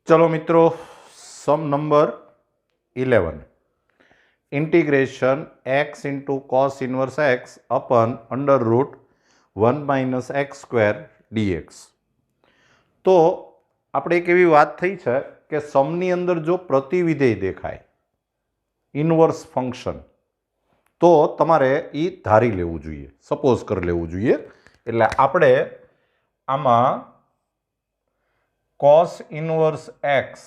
चलो मित्रों, sum number 11 integration x into cos inverse x अपन under root 1 minus X square dx। तो આપણે એક એવી વાત થઈ છે કે સમની અંદર જો પ્રતિવિધેય દેખાય ઇનવર્સ ફંક્શન તો તમારે એ ધારી લેવું જોઈએ, સપોઝ કરી લેવું જોઈએ। એટલે આપણે આમાં cos inverse x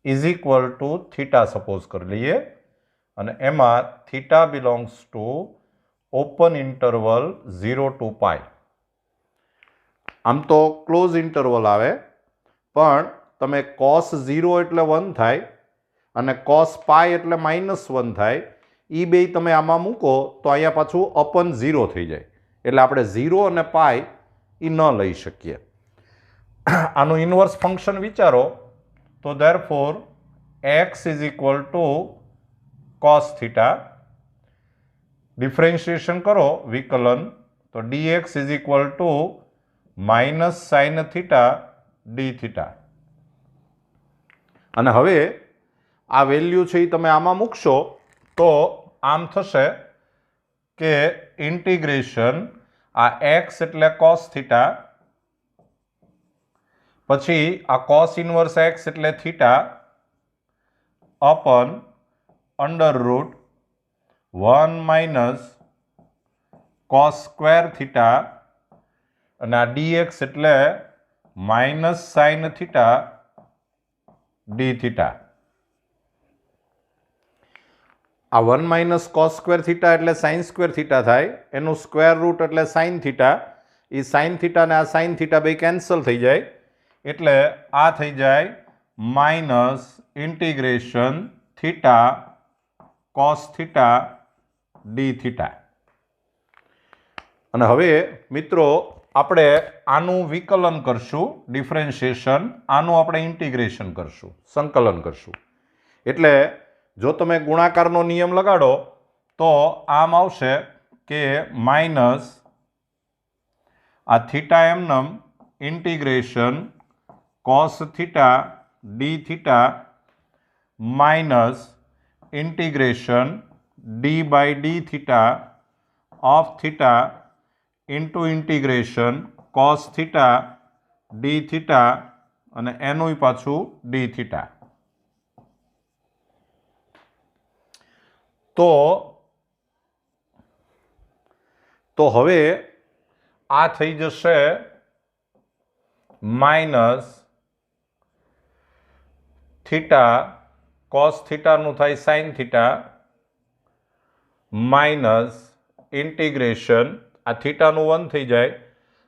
is equal to theta suppose कर लीए અને એમાં થીટા belongs to open interval 0 to pi. આમ તો ક્લોઝ ઇન્ટરવલ આવે, પણ તમે cos 0 એટલે 1 થાય અને cos પાઈ એટલે -1 થાય। એ બે તમે આમાં મૂકો તો અહીંયા પાછું ઓપન 0 થઈ જાય, એટલે આપણે 0 અને પાઈ એ ન લઈ શકીએ। આનું ઇનવર્સ ફંક્શન વિચારો તો therefore x is equal two cos theta, differentiation કરો વિકલન તો dx is equal two minus sine theta D theta. અને હવે આ વેલ્યુ છે એ તમે આમાં મૂકશો તો આમ થશે કે ઇન્ટિગ્રેશન આ x એટલે cos થીટા, પછી આ cos ઇનવર્સ x એટલે થીટા અપન under root 1 minus cos square theta અને આ dx એટલે minus sine theta D theta. આ 1 માઇનસ cos સ્ક્વેર થીટા એટલે સાઇન સ્ક્વેર થીટા થાય, એનું સ્ક્વેર રૂટ એટલે સાઇન થીટા। એ સાઇન થીટા ને આ સાઇન થીટા બે કેન્સલ થઈ જાય, એટલે આ થઈ જાય minus integration theta cos theta D theta. અને હવે મિત્રો આપણે આનું વિકલન કરશું, ડિફરન્શિએશન, આનું આપણે ઇન્ટિગ્રેશન કરશું, સંકલન કરશું। એટલે જો તમે ગુણાકારનો નિયમ લગાડો તો આમ આવશે કે માઇનસ આ થીટા એમનમ integration cos theta D theta minus integration d by d theta of theta into integration cos theta D theta અને એનું પાછું ડી થીટા। તો હવે આ થઈ જશે માઇનસ થીટા કોસ થીટાનું થાય સાઇન થીટા માઇનસ ઇન્ટિગ્રેશન આ થીટાનું 1 થઈ જાય,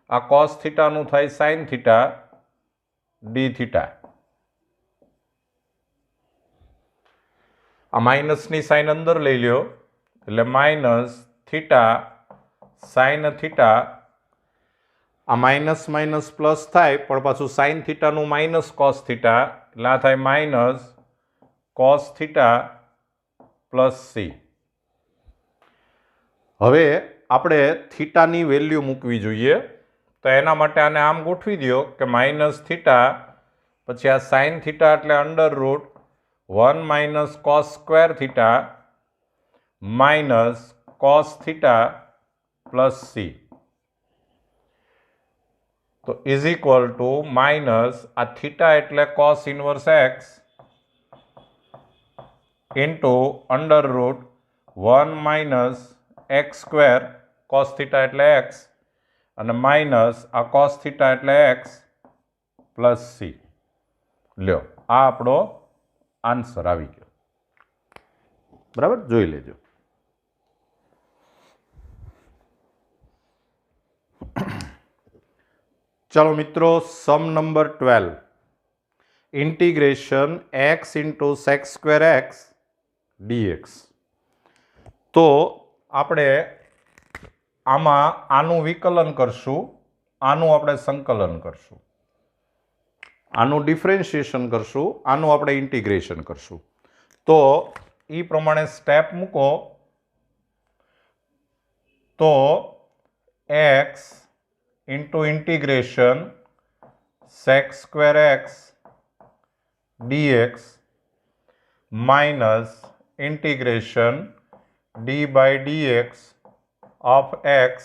આ કોસ થીટાનું થાય સાઇન થીટા ડી થીટા। આ માઇનસની સાઇન અંદર લઈ લ્યો એટલે માઇનસ થીટા સાઇન થીટા, આ માઇનસ માઇનસ પ્લસ થાય પણ પાછું સાઇન થીટાનું માઇનસ કોસ થીટા એટલે આ થાય minus cos theta plus C. હવે આપણે થીટાની વેલ્યુ મૂકવી જોઈએ, તો એના માટે આને આમ ગોઠવી દો કે માઇનસ થીટા પછી આ સાઇન થીટા એટલે under root 1 minus cos square theta minus cos theta plus C. તો ઇઝ ઇક્વલ ટુ માઇનસ આ થીટા એટલે cos inverse x into under root 1 minus x square, cos theta એટલે x અને minus આ cos theta એટલે x plus C. લ્યો આ આપણો આન્સર આવી ગયો, બરાબર, જોઈ લેજો। चलो मित्रों, sum number 12 integration x into sec square x dx। तो આપણે આમાં આનું વિકલન કરશું, આનું આપણે સંકલન કરશું, આનું ડિફરન્શિએશન કરશું, આનું આપણે ઇન્ટિગ્રેશન કરશું। તો એ પ્રમાણે સ્ટેપ મૂકો તો x into integration sex square x dx minus integration d by dx of x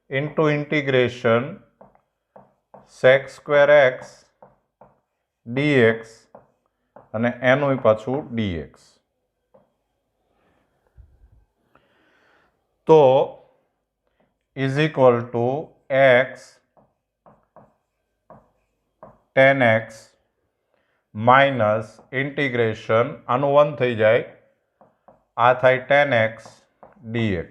into integration sec square x dx અને એનું પાછું dx. તો is equal to x tan x minus integration આનું 1 થઈ જાય, આ થાય tan x dx.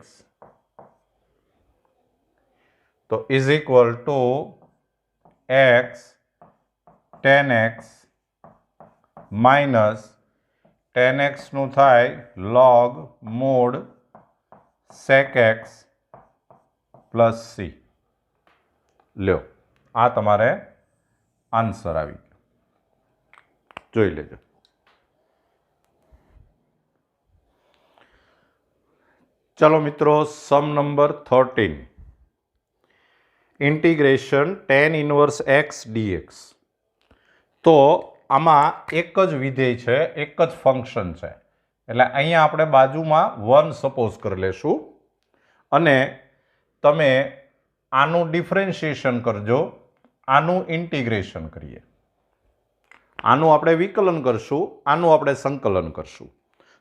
તો is equal to x tan x minus tan x નું થાય log mod sec x plus c. લ્યો, આ તમારે આન્સર આવી ગયો, જોઈ લેજો. ચલો મિત્રો, સમ number 13, integration tan inverse x dx. તો આમાં એક જ વિધેય છે, એક જ ફંક્શન છે, એટલે અહીંયા આપણે બાજુમાં 1 સપોઝ કરી લેશું અને તમે આનું ડિફરન્શિએશન કરજો, આનું ઇન્ટિગ્રેશન કરીએ. આનું આપણે વિકલન કરશું, આનું આપણે સંકલન કરશું.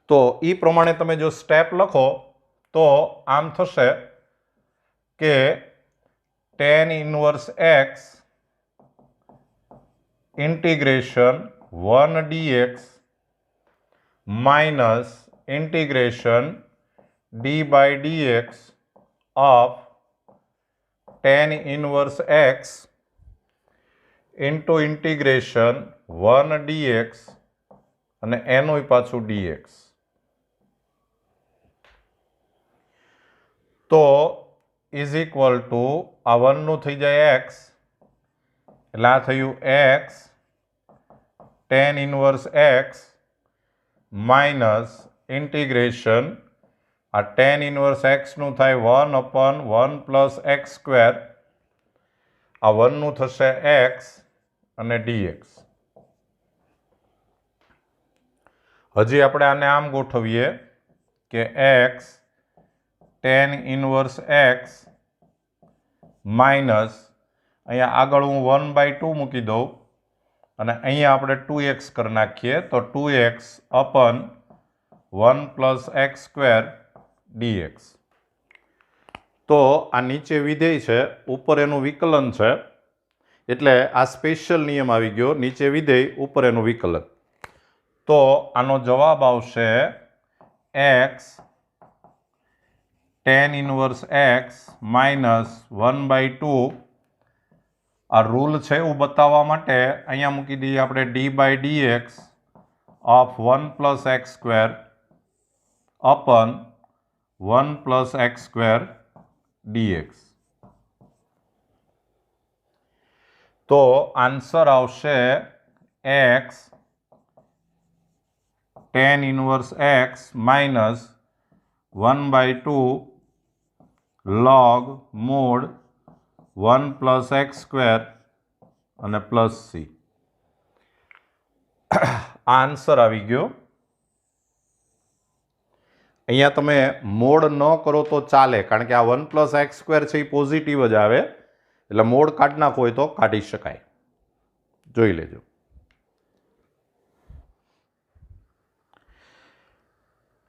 તો એ પ્રમાણે તમે જો સ્ટેપ લખો તો આમ થશે કે tan inverse x integration 1 dx minus integration d by dx of tan inverse x into integration 1 dx અને એનું પાછું dx. તો is equal to આ 1 નું થઈ જાય x, એટલે આ થયું x tan inverse x minus integration આ tan ઇન્વર્સ x નું થાય 1/1 પ્લસ x સ્ક્વેર, આ 1 નું થશે x અને dx. હજી આપણે આને આમ ગોઠવીએ કે x tan inverse x minus અહીંયા આગળ હું 1/2 મૂકી દઉં અને અહીંયા આપણે 2x કરી નાખીએ, તો 2x અપન 1 plus x square dx. તો આ નીચે વિધેય છે, ઉપર એનું વિકલન છે, એટલે આ સ્પેશિયલ નિયમ આવી ગયો, નીચે વિધેય ઉપર એનું વિકલન. તો આનો જવાબ આવશે x tan inverse x minus 1/2. આ રૂલ છે એવું બતાવવા માટે અહીંયા મૂકી દઈએ આપણે d by dx of 1 plus x square અપન 1 plus x square dx. તો આન્સર આવશે x tan inverse x minus 1/2 log mod 1 plus x square અને પ્લસ c. આન્સર આવી ગયો. અહીંયા તમે મોડ ન કરો તો ચાલે, કારણ કે આ 1 પ્લસ એક્સ સ્ક્વેર છે એ પોઝિટિવ જ આવે, એટલે મોડ કાઢી નાખો હોય તો કાઢી શકાય. જોઈ લેજો.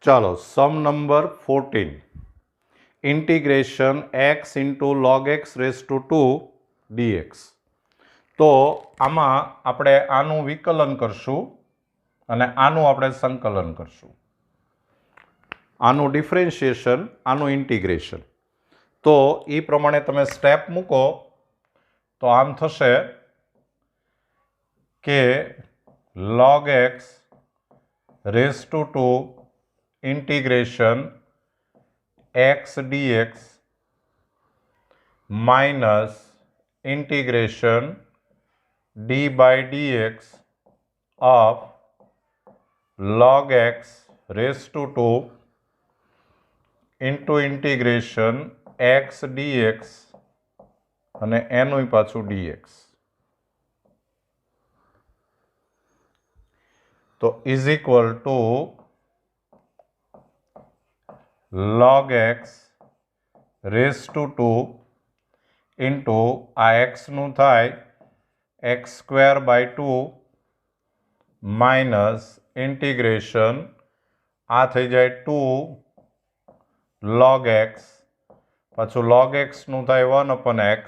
ચાલો, sum number 14, integration x into log x rays two 2 dx. તો આમાં આપણે આનું વિકલન કરશું અને આનું આપણે સંકલન કરશું. આનું ડિફરન્શિએશન, આનું ઇન્ટિગ્રેશન. તો એ પ્રમાણે તમે સ્ટેપ મૂકો તો આમ થશે કે log x rays two 2 integration x dx minus integration d by dx of log x rays two 2 into integration x dx અને એનું પાછું dx. तो is equal to log x rays two 2 into આ એક્સનું થાય x square by 2 minus integration આ થઈ જાય 2 log x, પાછું log xનું થાય 1 upon x,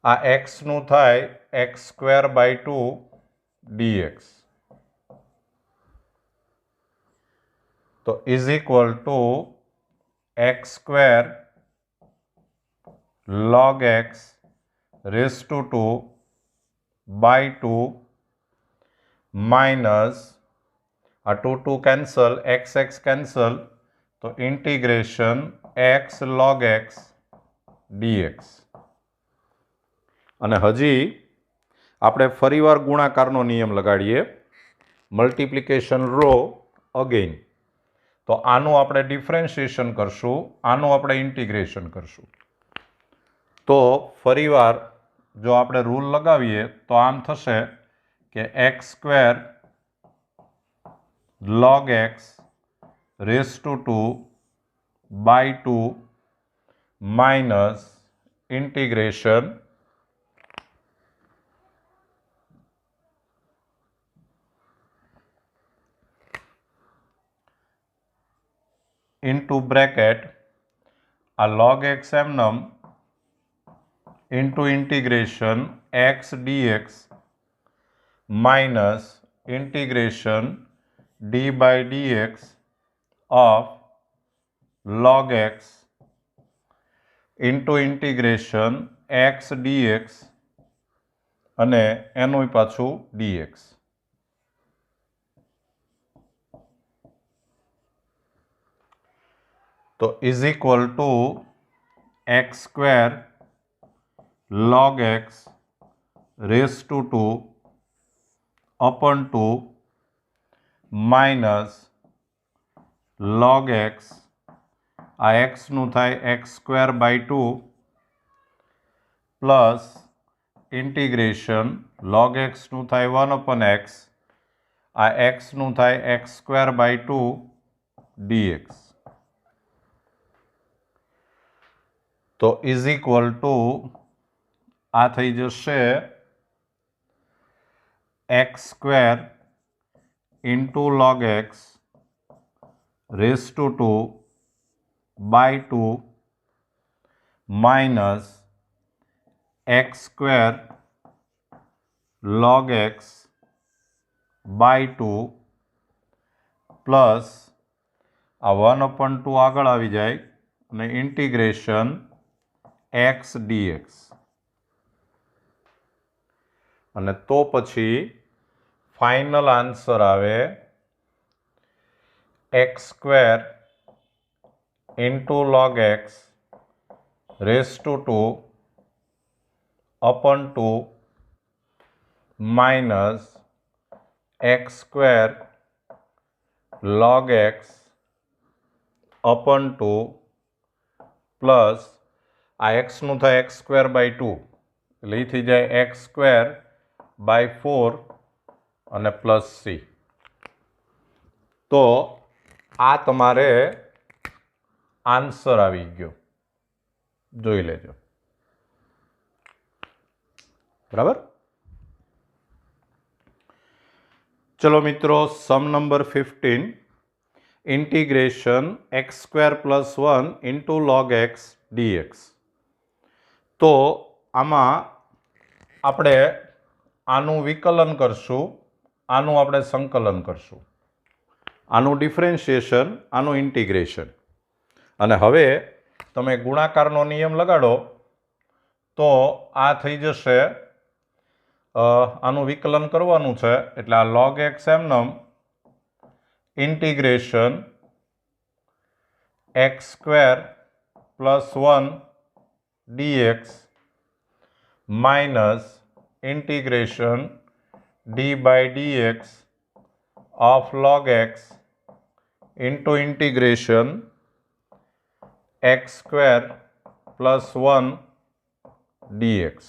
આ xનું થાય એક્સ સ્ક્વેર બાય 2 dx. તો is equal to x square log x rays two 2 by 2 minus આ 2 કેન્સલ, x કેન્સલ, તો integration x log x dx. અને હજી આપણે ફરીવાર ગુણાકારનો નિયમ લગાડીએ, મલ્ટિપ્લિકેશન રો અગેઇન. તો આનું આપણે ડિફરન્શિએશન કરશું, આનું આપણે ઇન્ટિગ્રેશન કરશું. તો ફરીવાર જો આપણે રૂલ લગાવીએ તો આમ થશે કે x square log x rays two 2 by 2 minus integration into bracket a log x mnum into integration x dx minus integration d by dx of log x into integration x dx અને એનું પાછું dx. તો is equal to x square log x rays two 2 upon 2 minus log x, આ એક્સનું થાય x square by 2 plus integration log xનું થાય 1 upon x, આ એક્સનું થાય એક્સ સ્ક્વેર બાય 2 dx. તો ઇઝ ઇક્વલ ટુ આ થઈ જશે x square into log x rays two 2 by 2 minus x square log x by 2 plus આ 1 upon 2 આગળ આવી જાય અને ઇન્ટિગ્રેશન x dx. અને તો પછી ફાઇનલ આન્સર આવે x square into log x rays two 2 upon 2 minus x square log x upon 2 plus આ એક્સનું થાય એક્સ સ્ક્વેર બાય 2 એટલે એ થઈ જાય એક્સ સ્ક્વેર બાય 4 અને પ્લસ સી. તો આ તમારે આન્સર આવી ગયો, જોઈ લેજો. બરાબર. ચલો મિત્રો, સમ નંબર 15, ઇન્ટિગ્રેશન x square plus 1 into log x dx. તો આમાં આપણે આનું વિકલન કરશું, આનું આપણે સંકલન કરશું, આનું ડિફરન્શિએશન, આનું ઇન્ટિગ્રેશન. અને હવે તમે ગુણાકારનો નિયમ લગાડો તો આ થઈ જશે, આનું વિકલન કરવાનું છે એટલે આ log x એમનમ integration x square plus 1 dx minus integration d by dx of log x into integration x square plus 1 dx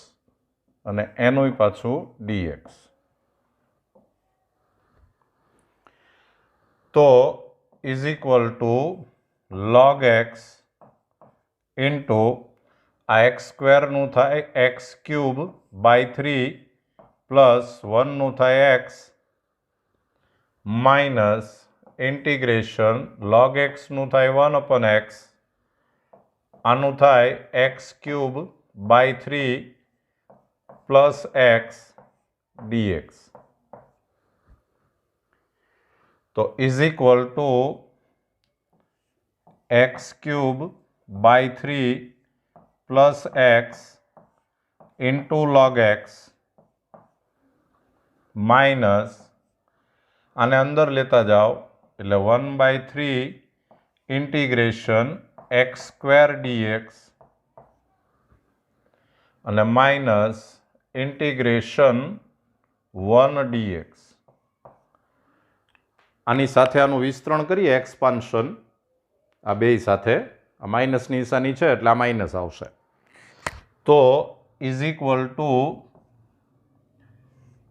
અને એનું પાછું dx. तो is equal to log x into आ एक्स स्क्वेरનું થાય એક્સ ક્યુબ બાય 3 પ્લસ 1નું થાય x minus integration log xનું થાય 1 અપન એક્સ આનું થાય x cube by 3 plus x dx तो is equal to x cube by 3 plus x into log x minus आने अंदर लेता जाओ એટલે 1/3 इंटीग्रेशन एक्स स्क्वेर dx અને માઇનસ इंटीग्रेशन 1 dx આની સાથે આનું વિસ્તરણ કરીએ એક્સપાન્શન આ બે સાથે આ માઇનસની નિશાની છે એટલે આ માઇનસ આવશે તો ઇઝ ઇક્વલ ટુ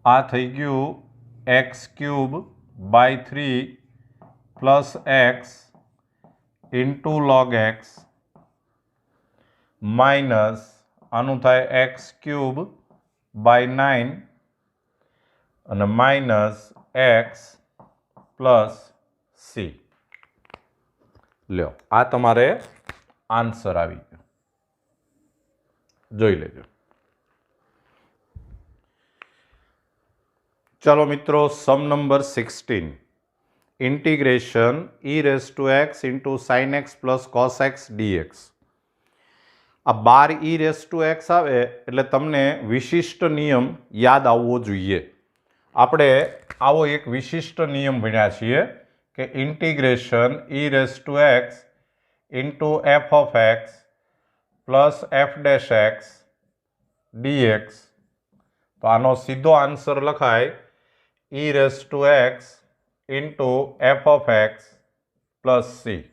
આ થઈ ગયું x cube by 3 plus x into log x minus આનું થાય એક્સ ક્યુબ બાય 9 અને માઇનસ એક્સ प्लस सी लो आ तमारे आंसर आवी गयो जोई लेजो। चलो मित्रों sum number 16 integration e raise to x into sine x plus cos x dx आ 12 ई रेस टू एक्स आवे एटले तमने विशिष्ट नियम याद आववो जोईए। આપણે આવો એક વિશિષ્ટ નિયમ ભણ્યા છીએ કે integration e raise to x into f of x plus f dash x dx તો આનો સીધો આન્સર લખાય e raise to x into f of x plus c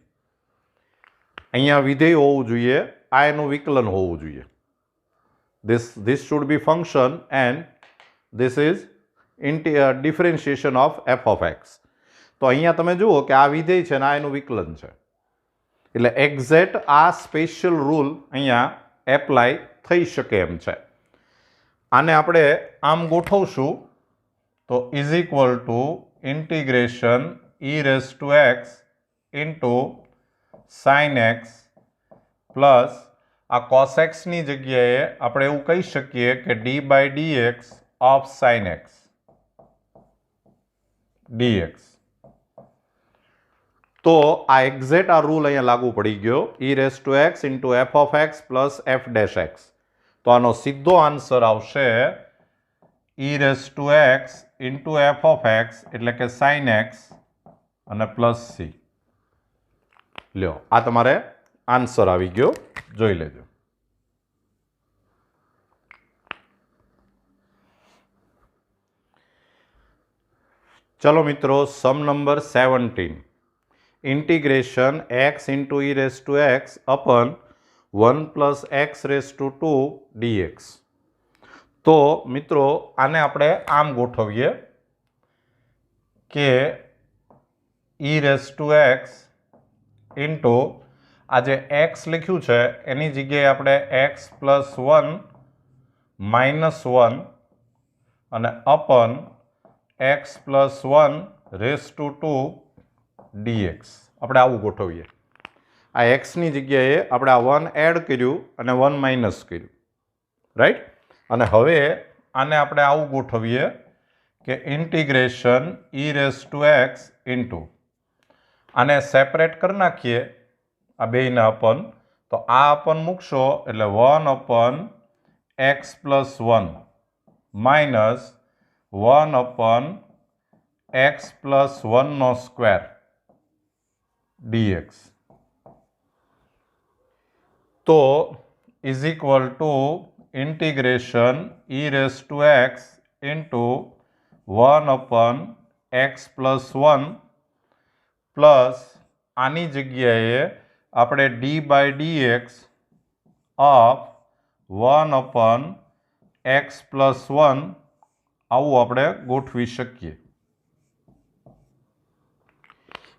અહીંયા વિધેય હોવું જોઈએ આ એનું વિકલન હોવું જોઈએ this should be function and this is differentiation of F of x તો અહીંયા તમે જુઓ કે આ વિધેય છે ને આ એનું વિકલન છે એટલે એક્ઝેક્ટ આ સ્પેશિયલ રૂલ અહીંયા એપ્લાય થઈ શકે એમ છે આને આપણે આમ ગોઠવશું તો is equal to integration e raise to x into sine x plus આ કોસ એક્સની જગ્યાએ આપણે એવું કહી શકીએ કે d by dx of sine x dx તો આ એક્ઝેક્ટ આ રૂલ અહીંયા લાગુ પડી ગયો ઈ raise to x into f of x plus f dash x તો આનો સીધો આન્સર આવશે ઈ raise to x into f of x એટલે કે સાઇન એક્સ અને પ્લસ સી લ્યો આ તમારે આન્સર આવી ગયો જોઈ લેજો। चलो मित्रों sum number 17 integration x into e raise to x अपन 1 plus x raise to 2 dx तो मित्रों आने આપણે આમ ગોઠવીએ કે e raise to x into आ जे x લખ્યું છે એની જગ્યાએ આપણે x પ્લસ 1 માઇનસ 1 અને અપન x plus 1 raise to 2 dx આપણે આવું ગોઠવીએ આ એક્સની જગ્યાએ આપણે આ 1 એડ કર્યું અને 1 માઇનસ કર્યું રાઈટ અને હવે આને આપણે આવું ગોઠવીએ કે integration e raise to x into આને સેપરેટ કરી નાખીએ આ બેયને અપન તો આ અપન મૂકશો એટલે 1 અપન એક્સ પ્લસ 1 માઇનસ 1 अपन एक्स प्लस 1 नो स्क्वेर dx तो is equal to integration e raise to x into 1 अपन एक्स प्लस 1 प्लस आनी जग्याए આપણે डी बाय dx ऑफ 1 अपन एक्स प्लस 1 આવું આપણે ગોઠવી શકીએ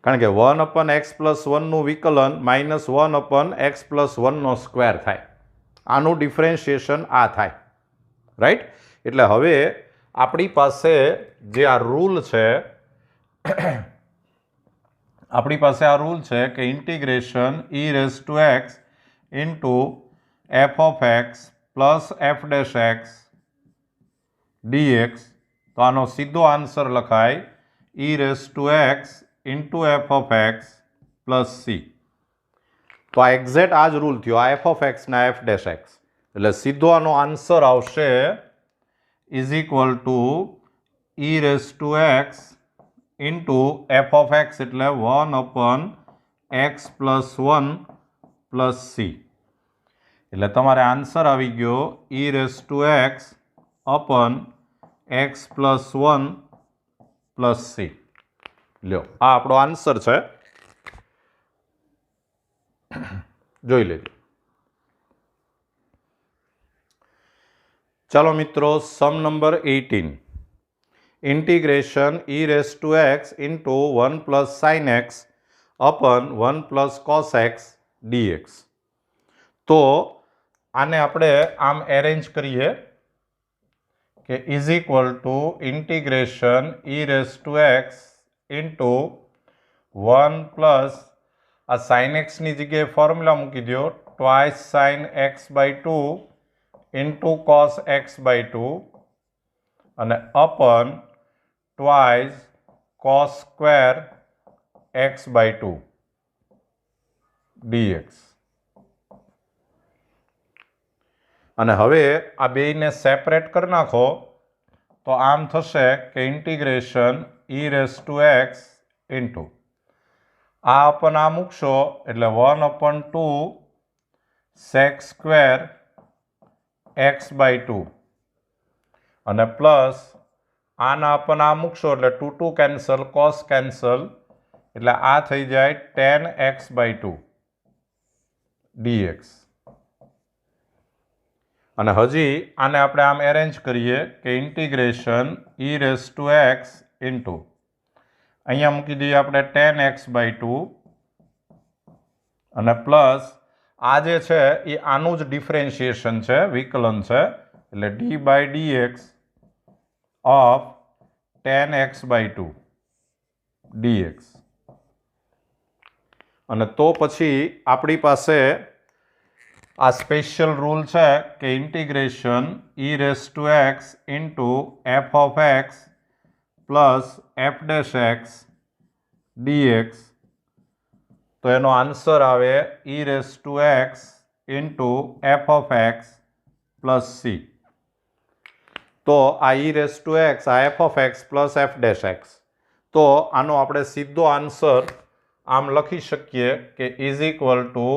कारण के 1/x+1 નું વિકલન -1/x+1 નો સ્ક્વેર થાય. આનું ડિફરન્શિએશન આ થાય, રાઈટ? એટલે હવે આપણી પાસે જે આ રૂલ છે, આપણી પાસે આ રૂલ છે કે integration e⁻x into f(x) plus f'(x) dx. તો આનો સીધો આન્સર લખાય e⁻x into f(x) plus c. તો આ એક્ઝેક્ટ આ જ રૂલ થયો, આ f(x) ના f'(x). એટલે સીધો આનો આન્સર આવશે is equal two e⁻x into f(x) એટલે 1/x+1 પ્લસ c. એટલે તમારે આન્સર આવી ગયો e⁻x અપન x+1 પ્લસ c. લ્યો, આ આપણો આન્સર છે, જોઈ લેજો. ચાલો મિત્રો, સમ number 18. Integration e⁻x into 1 plus sin x upon 1 plus cos x dx. તો આને આપણે આમ એરેન્જ કરીએ કે is equal to integration e⁻x into 1 plus આ sin x ની જગ્યાએ ફોર્મ્યુલા મૂકી દો, twice sin x/2 into cos x/2 અને અપન twice cos square x/2 dx. અને હવે આ બેયને સેપરેટ કરી નાખો તો આમ થશે કે ઇન્ટિગ્રેશન e⁻x ઇન્ટુ આ અપન આ મૂકશો એટલે 1/2 sec સ્ક્વેર x/2 અને પ્લસ આના અપન આ મૂકશો એટલે 2 કેન્સલ, cos કેન્સલ એટલે આ થઈ જાય tan x/2 dx. અને હજી આને આપણે આમ એરેન્જ કરીએ કે ઇન્ટિગ્રેશન e⁻x ઇન્ટુ અહીંયા મૂકી દઈએ આપણે tan x/2 અને પ્લસ આ જે છે એ આનું જ ડિફરન્શિએશન છે, વિકલન છે, એટલે d/dx of tan x/2 dx. અને તો પછી આપણી પાસે આ સ્પેશિયલ રૂલ છે કે integration e⁻x into f(x) plus f'(x) dx. તો એનો આન્સર આવે e⁻x into f(x) plus c. તો આ e⁻x આ f(x) પ્લસ f'(x). તો આનો આપણે સીધો આન્સર આમ લખી શકીએ કે is equal two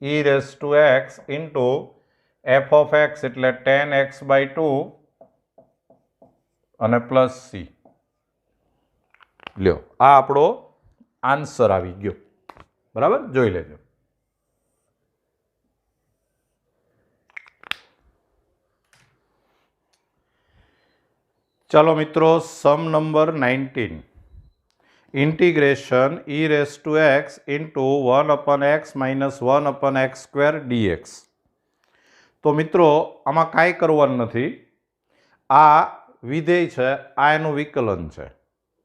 e⁻x into f(x) એટલે tan x/2 અને પ્લસ c. લ્યો, આ આપણો આન્સર આવી ગયો, બરાબર? જોઈ લેજો. ચાલો મિત્રો, સમ number 19. Integration e⁻x into 1/x minus 1/x² dx. તો મિત્રો આમાં કાંઈ કરવાનું નથી, આ વિધેય છે, આ એનું વિકલન છે.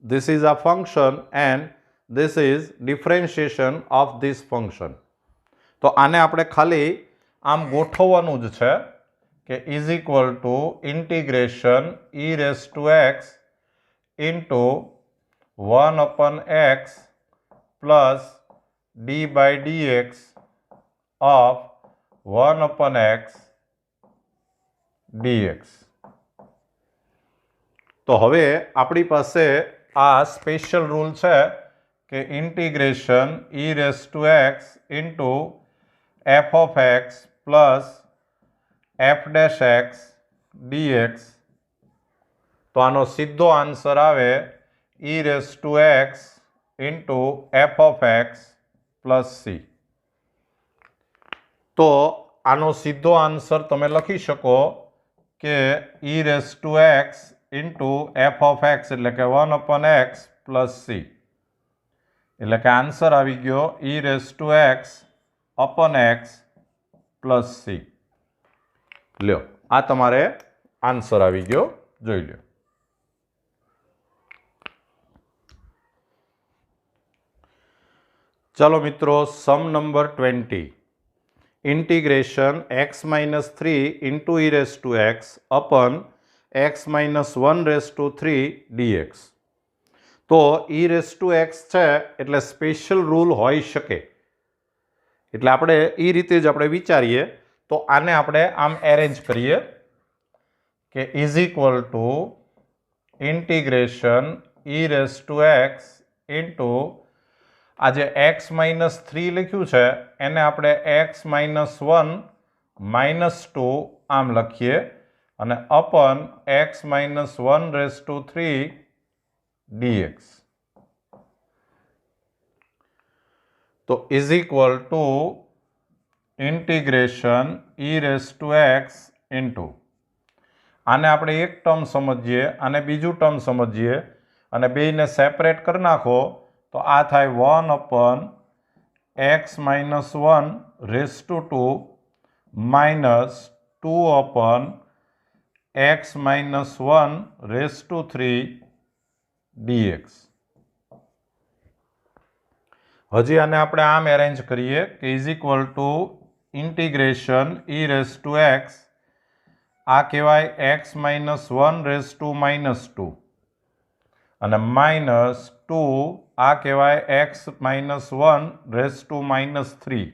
This is a function and this is differentiation of this function. તો આને આપણે ખાલી આમ ગોઠવવાનું જ છે કે is equal to integration e⁻x into 1/x plus d/dx of 1/x dx. તો હવે આપણી પાસે આ સ્પેશિયલ રૂલ છે કે integration e⁻x into f(x) plus f'(x) dx. તો આનો સીધો આન્સર આવે e⁻x into f(x) plus c. તો આનો સીધો આન્સર તમે લખી શકો કે e⁻x ઇન્ટુ f(x) એટલે કે 1/x પ્લસ c. એટલે કે આન્સર આવી ગયો e⁻x upon x plus c. લ્યો, આ તમારે આન્સર આવી ગયો, જોઈ લો. ચાલો મિત્રો, સમ number 20, integration x-3 into e⁻x upon x-1/3 dx. તો e⁻x છે એટલે સ્પેશિયલ રૂલ હોઈ શકે, એટલે આપણે એ રીતે જ આપણે વિચારીએ. તો આને આપણે આમ એરેન્જ કરીએ કે is equal to integration e⁻x into આ જે x-3 લખ્યું છે એને આપણે x-1 - 2 આમ લખીએ અને અપન x-1/3 dx. તો is equal to integration e⁻x into આને આપણે એક ટર્મ સમજીએ, આને બીજું ટર્મ સમજીએ અને બેયને સેપરેટ કરી નાખો તો આ થાય 1 / x-1/2 માઇનસ 2 / x-1/3 dx. હજી આને આપણે આમ એરેન્જ કરીએ કે is equal to integration e⁻x આ કહેવાય x-1/2 અને માઇનસ 2 આ કહેવાય x-1/3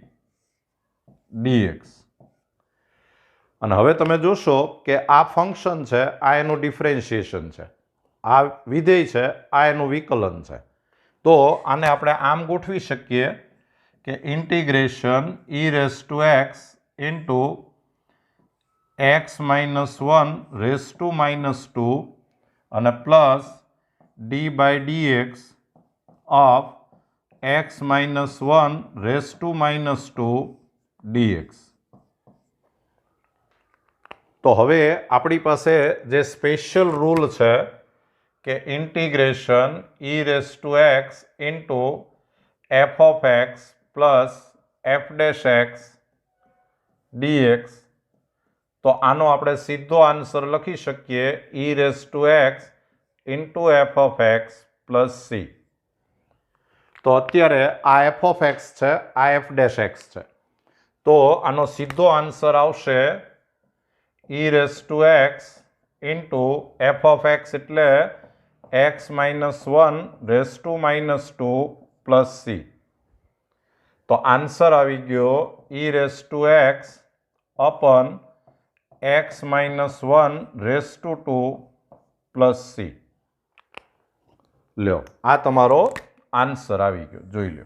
dx. અને હવે તમે જોશો કે આ ફંક્શન છે, આ એનું ડિફરન્શિએશન છે, આ વિધેય છે, આ એનું વિકલન છે. તો આને આપણે આમ ગોઠવી શકીએ કે ઇન્ટિગ્રેશન e⁻x ઇન્ટુ x-1/2 અને plus d/dx of x-1/2 dx. તો હવે આપણી પાસે જે સ્પેશિયલ રૂલ છે કે integration e⁻x into f(x) plus f'(x) dx. તો આનો આપણે સીધો આન્સર લખી શકીએ e⁻x into f(x) plus c. તો અત્યારે આ f(x) છે, આ f'(x) છે, તો આનો સીધો આન્સર આવશે e⁻x ઇન્ટુ f(x) એટલે x-1/2 પ્લસ c. તો આન્સર આવી ગયો e⁻x અપન x-1/2 પ્લસ c. લ્યો, આ તમારો આન્સર આવી ગયો, જોઈ લો.